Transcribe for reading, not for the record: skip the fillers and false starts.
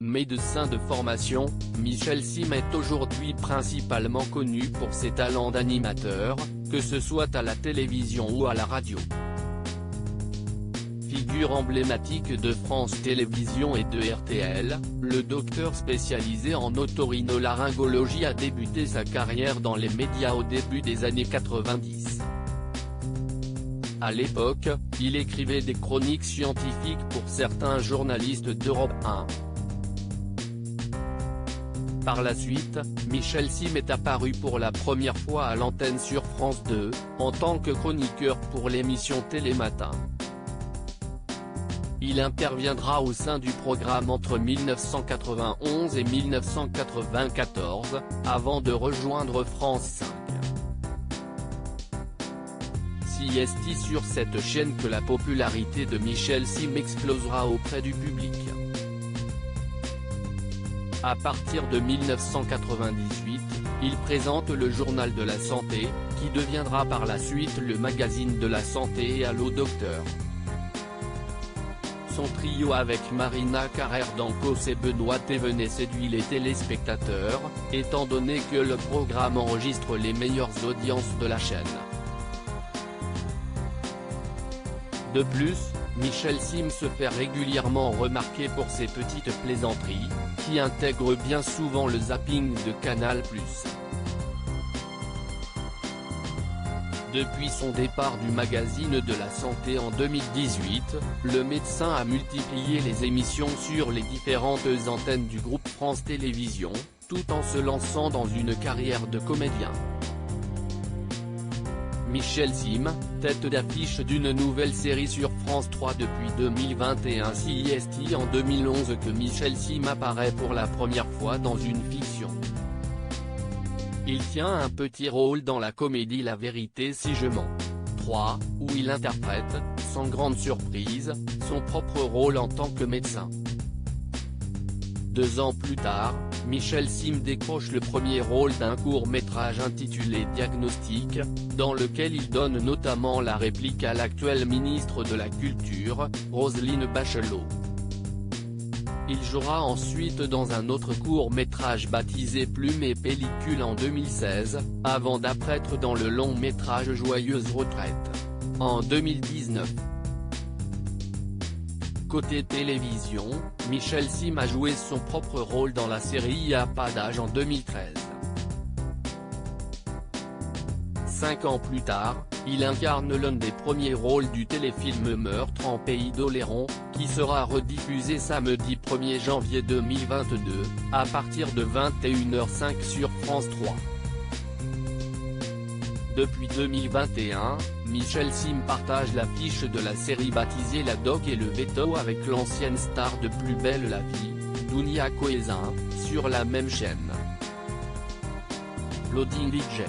Médecin de formation, Michel Sim est aujourd'hui principalement connu pour ses talents d'animateur, que ce soit à la télévision ou à la radio. Figure emblématique de France Télévisions et de RTL, le docteur spécialisé en otorhinolaryngologie a débuté sa carrière dans les médias au début des années 90. À l'époque, il écrivait des chroniques scientifiques pour certains journalistes d'Europe 1. Par la suite, Michel Sim est apparu pour la première fois à l'antenne sur France 2, en tant que chroniqueur pour l'émission Télématin. Il interviendra au sein du programme entre 1991 et 1994, avant de rejoindre France 5. C'est sur cette chaîne que la popularité de Michel Sim explosera auprès du public. À partir de 1998, il présente le Journal de la Santé, qui deviendra par la suite le magazine de la santé et Allo Docteur. Son trio avec Marina Carrère d'Ancos et Benoît Thévenet séduit les téléspectateurs, étant donné que le programme enregistre les meilleures audiences de la chaîne. De plus, Michel Sim se fait régulièrement remarquer pour ses petites plaisanteries, qui intègrent bien souvent le zapping de Canal+. Depuis son départ du magazine de la santé en 2018, le médecin a multiplié les émissions sur les différentes antennes du groupe France Télévisions, tout en se lançant dans une carrière de comédien. Michel Sim, tête d'affiche d'une nouvelle série sur France 3 depuis 2021. C'est en 2011 que Michel Sim apparaît pour la première fois dans une fiction. Il tient un petit rôle dans la comédie La Vérité si je mens 3, où il interprète, sans grande surprise, son propre rôle en tant que médecin. 2 ans plus tard, Michel Sim décroche le premier rôle d'un court-métrage intitulé Diagnostic, dans lequel il donne notamment la réplique à l'actuelle ministre de la Culture, Roselyne Bachelot. Il jouera ensuite dans un autre court-métrage baptisé Plume et Pellicule en 2016, avant d'apparaître dans le long-métrage Joyeuse Retraite, en 2019. Côté télévision, Michel Sim a joué son propre rôle dans la série Y'a pas d'âge en 2013. 5 ans plus tard, il incarne l'un des premiers rôles du téléfilm Meurtre en Pays d'Oléron, qui sera rediffusé samedi 1er janvier 2022, à partir de 21h05 sur France 3. Depuis 2021, Michel Sim partage l'affiche de la série baptisée La Doc et le Veto avec l'ancienne star de Plus belle la vie, Dounia Cohézin, sur la même chaîne. Loading DJ.